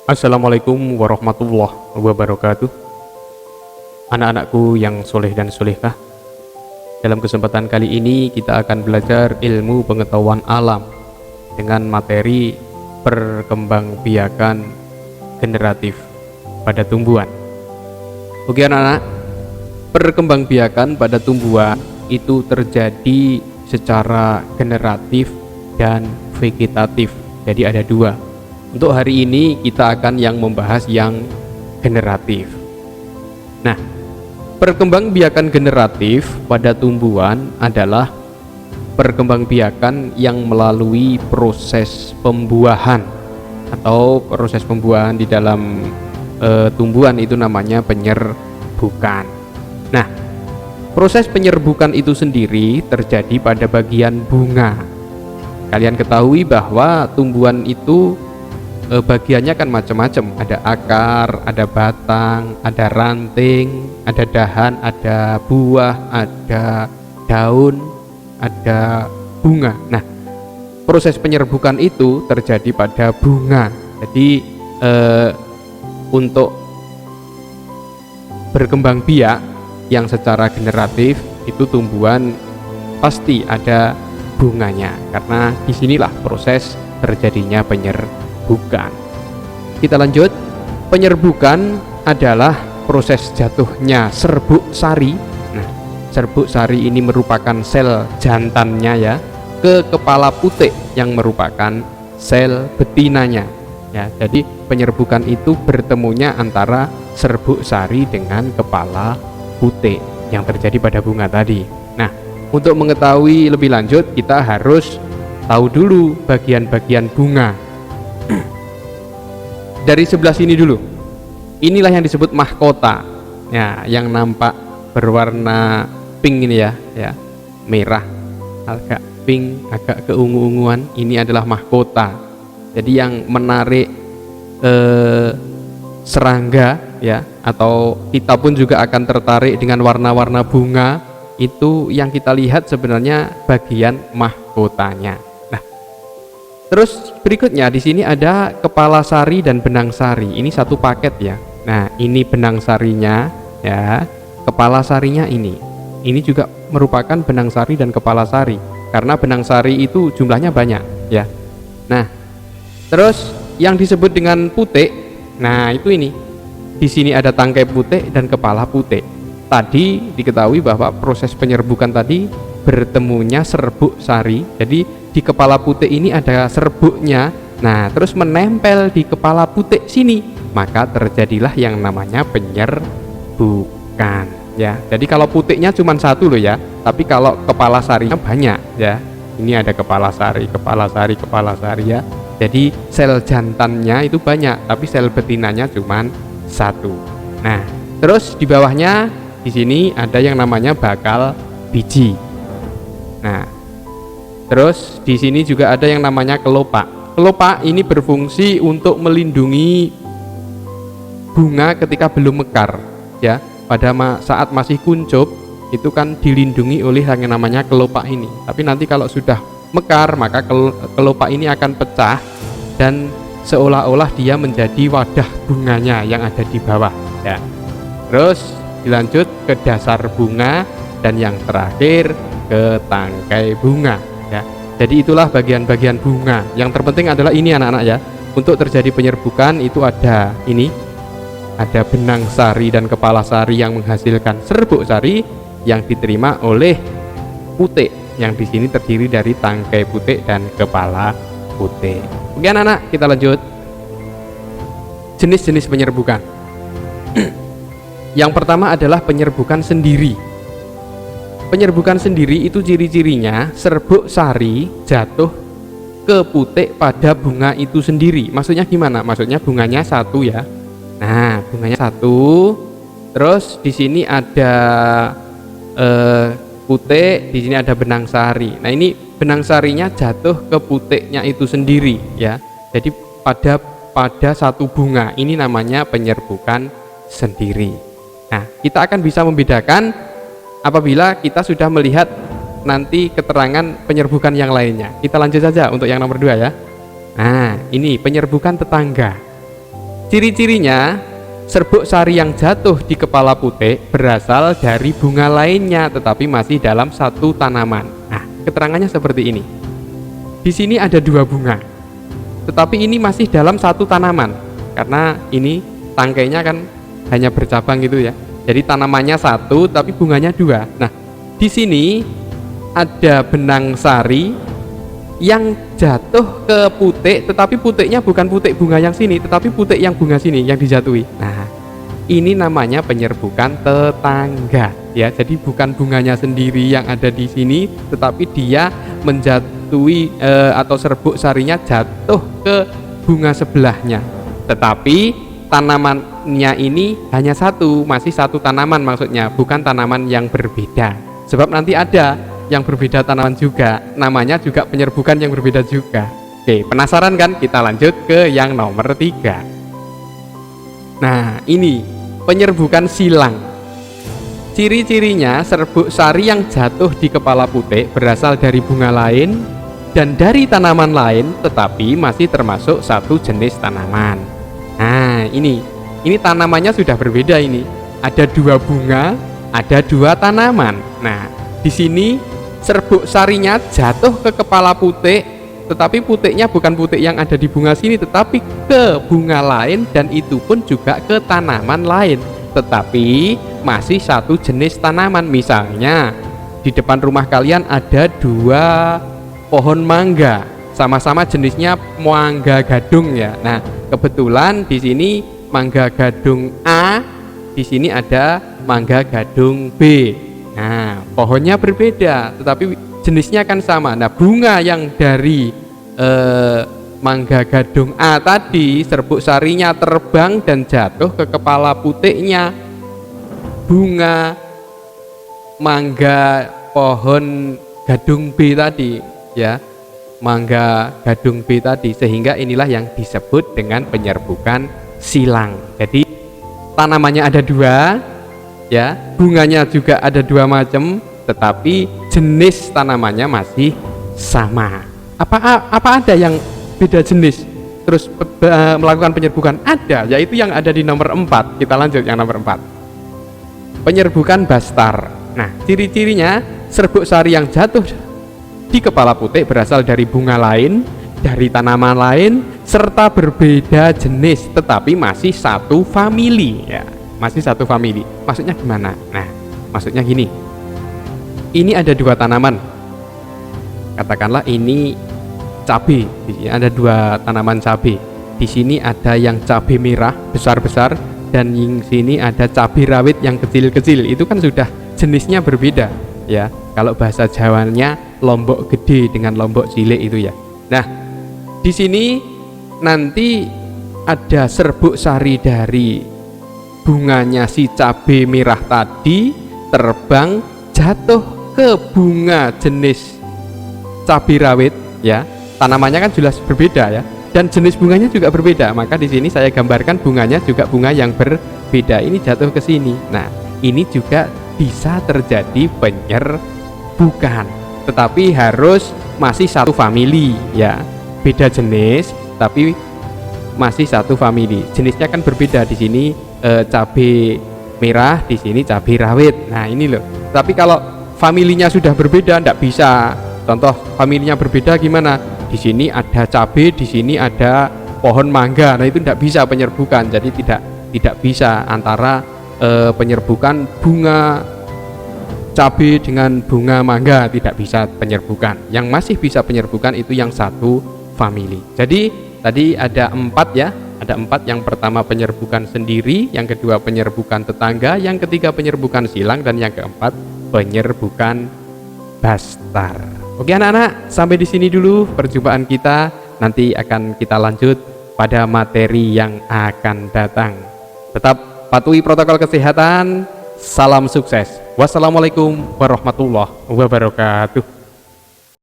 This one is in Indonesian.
Assalamualaikum warahmatullahi wabarakatuh. Anak-anakku yang soleh dan solehah, dalam kesempatan kali ini kita akan belajar ilmu pengetahuan alam dengan materi perkembangbiakan generatif pada tumbuhan. Oke anak-anak, perkembangbiakan pada tumbuhan itu terjadi secara generatif dan vegetatif. Jadi ada dua. Untuk hari ini kita akan yang membahas yang generatif. Nah, perkembangbiakan generatif pada tumbuhan adalah perkembangbiakan yang melalui proses pembuahan atau proses pembuahan di dalam tumbuhan itu namanya penyerbukan. Nah, proses penyerbukan itu sendiri terjadi pada bagian bunga. Kalian ketahui bahwa tumbuhan itu bagiannya kan macam-macam, ada akar, ada batang, ada ranting, ada dahan, ada buah, ada daun, ada bunga. Nah, proses penyerbukan itu terjadi pada bunga. Jadi untuk berkembang biak yang secara generatif itu tumbuhan pasti ada bunganya, karena disinilah proses terjadinya penyerbukan. Kita lanjut. Penyerbukan adalah proses jatuhnya serbuk sari. Nah, serbuk sari ini merupakan sel jantannya ya ke kepala putik yang merupakan sel betinanya. Ya, jadi penyerbukan itu bertemunya antara serbuk sari dengan kepala putik yang terjadi pada bunga tadi. Nah, untuk mengetahui lebih lanjut kita harus tahu dulu bagian-bagian bunga. Dari sebelah sini dulu. Inilah yang disebut mahkota. Ya, yang nampak berwarna pink ini ya, merah, agak pink, agak keungu-unguan. Ini adalah mahkota. Jadi yang menarik serangga ya, atau kita pun juga akan tertarik dengan warna-warna bunga, itu yang kita lihat sebenarnya bagian mahkotanya. Terus berikutnya di sini ada kepala sari dan benang sari. Ini satu paket ya. Nah, ini benang sarinya ya. Kepala sarinya ini. Ini juga merupakan benang sari dan kepala sari. Karena benang sari itu jumlahnya banyak ya. Nah, terus yang disebut dengan putik. Nah, itu ini. Di sini ada tangkai putik dan kepala putik. Tadi diketahui bahwa proses penyerbukan tadi bertemunya serbuk sari. Jadi di kepala putik ini ada serbuknya. Nah, terus menempel di kepala putik sini, maka terjadilah yang namanya penyerbukan ya. Jadi kalau putiknya cuma satu loh ya, tapi kalau kepala sarinya banyak ya. Ini ada kepala sari, kepala sari, kepala sari ya. Jadi sel jantannya itu banyak, tapi sel betinanya cuma satu. Nah, terus di bawahnya di sini ada yang namanya bakal biji. Nah, terus di sini juga ada yang namanya kelopak. Kelopak ini berfungsi untuk melindungi bunga ketika belum mekar ya. Pada saat masih kuncup itu kan dilindungi oleh yang namanya kelopak ini. Tapi nanti kalau sudah mekar maka kelopak ini akan pecah dan seolah-olah dia menjadi wadah bunganya yang ada di bawah ya. Terus dilanjut ke dasar bunga dan yang terakhir ke tangkai bunga ya. Jadi itulah bagian-bagian bunga. Yang terpenting adalah ini anak-anak ya. Untuk terjadi penyerbukan itu ada ini, ada benang sari dan kepala sari yang menghasilkan serbuk sari yang diterima oleh putik yang di sini terdiri dari tangkai putik dan kepala putik. Oke anak-anak, kita lanjut. Jenis-jenis penyerbukan. Yang pertama adalah penyerbukan sendiri. Penyerbukan sendiri itu ciri-cirinya serbuk sari jatuh ke putik pada bunga itu sendiri. Maksudnya gimana? Maksudnya bunganya satu ya. Nah, bunganya satu. Terus di sini ada putik, di sini ada benang sari. Nah, ini benang sarinya jatuh ke putiknya itu sendiri ya. Jadi pada satu bunga. Ini namanya penyerbukan sendiri. Nah, kita akan bisa membedakan apabila kita sudah melihat nanti keterangan penyerbukan yang lainnya. Kita lanjut saja untuk yang nomor 2 ya. Nah, ini penyerbukan tetangga. Ciri-cirinya, serbuk sari yang jatuh di kepala putik berasal dari bunga lainnya tetapi masih dalam satu tanaman. Nah, keterangannya seperti ini. Di sini ada 2 bunga, tetapi ini masih dalam satu tanaman. Karena ini tangkainya kan hanya bercabang gitu ya. Jadi tanamannya satu tapi bunganya 2. Nah, di sini ada benang sari yang jatuh ke putik, tetapi putiknya bukan putik bunga yang sini, tetapi putik yang bunga sini yang dijatuhi. Nah, ini namanya penyerbukan tetangga ya. Jadi bukan bunganya sendiri yang ada di sini, tetapi dia menjatuhi atau serbuk sarinya jatuh ke bunga sebelahnya. Tetapi tanamannya ini hanya satu, masih satu tanaman maksudnya, bukan tanaman yang berbeda. Sebab nanti ada yang berbeda tanaman juga, namanya juga penyerbukan yang berbeda juga. Oke, penasaran kan? Kita lanjut ke yang nomor 3. Nah, ini penyerbukan silang. Ciri-cirinya, serbuk sari yang jatuh di kepala putik berasal dari bunga lain dan dari tanaman lain, tetapi masih termasuk satu jenis tanaman. Nah, ini tanamannya sudah berbeda ini. Ada 2 bunga, ada 2 tanaman. Nah, di sini serbuk sarinya jatuh ke kepala putik, tetapi putiknya bukan putik yang ada di bunga sini, tetapi ke bunga lain, dan itu pun juga ke tanaman lain, tetapi masih satu jenis tanaman. Misalnya di depan rumah kalian ada 2 pohon mangga, sama-sama jenisnya mangga gadung ya. Nah, kebetulan di sini mangga gadung A, di sini ada mangga gadung B. Nah, pohonnya berbeda, tetapi jenisnya kan sama. Nah, bunga yang dari mangga gadung A tadi, serbuk sarinya terbang dan jatuh ke kepala putiknya bunga mangga pohon gadung B tadi ya, mangga gadung B tadi, sehingga inilah yang disebut dengan penyerbukan silang. Jadi tanamannya ada 2 ya, bunganya juga ada 2 macam, tetapi jenis tanamannya masih sama. Apa ada yang beda jenis terus melakukan penyerbukan? Ada, yaitu yang ada di nomor 4. Kita lanjut yang nomor 4. Penyerbukan bastar. Nah, ciri-cirinya, serbuk sari yang jatuh di kepala putik berasal dari bunga lain, dari tanaman lain, serta berbeda jenis tetapi masih satu famili ya. Masih satu famili. Maksudnya gimana? Nah, maksudnya gini. Ini ada 2 tanaman. Katakanlah ini cabai. Di sini ada 2 tanaman cabai. Di sini ada yang cabai merah besar-besar dan di sini ada cabai rawit yang kecil-kecil. Itu kan sudah jenisnya berbeda ya. Kalau bahasa Jawanya lombok gede dengan lombok cilik itu ya. Nah, di sini nanti ada serbuk sari dari bunganya si cabai merah tadi terbang jatuh ke bunga jenis cabai rawit ya. Tanamannya kan jelas berbeda ya, dan jenis bunganya juga berbeda. Maka di sini saya gambarkan bunganya juga bunga yang berbeda. Ini jatuh ke sini. Nah, ini juga bisa terjadi penyerbukan, tetapi harus masih satu famili ya. Beda jenis tapi masih satu famili. Jenisnya kan berbeda. Di sini cabai merah, di sini cabai rawit. Nah, ini loh. Tapi kalau familinya sudah berbeda, tidak bisa. Contoh familinya berbeda gimana? Di sini ada cabai, di sini ada pohon mangga. Nah, itu tidak bisa penyerbukan. Jadi tidak bisa antara penyerbukan bunga cabai dengan bunga mangga, tidak bisa penyerbukan. Yang masih bisa penyerbukan itu yang satu famili. Jadi tadi ada 4 ya. Ada 4, yang pertama penyerbukan sendiri, yang kedua penyerbukan tetangga, yang ketiga penyerbukan silang, dan yang keempat penyerbukan bastar. Oke anak-anak, sampai di sini dulu perjumpaan kita. Nanti akan kita lanjut pada materi yang akan datang. Tetap patuhi protokol kesehatan. Salam sukses. Wassalamualaikum warahmatullahi wabarakatuh.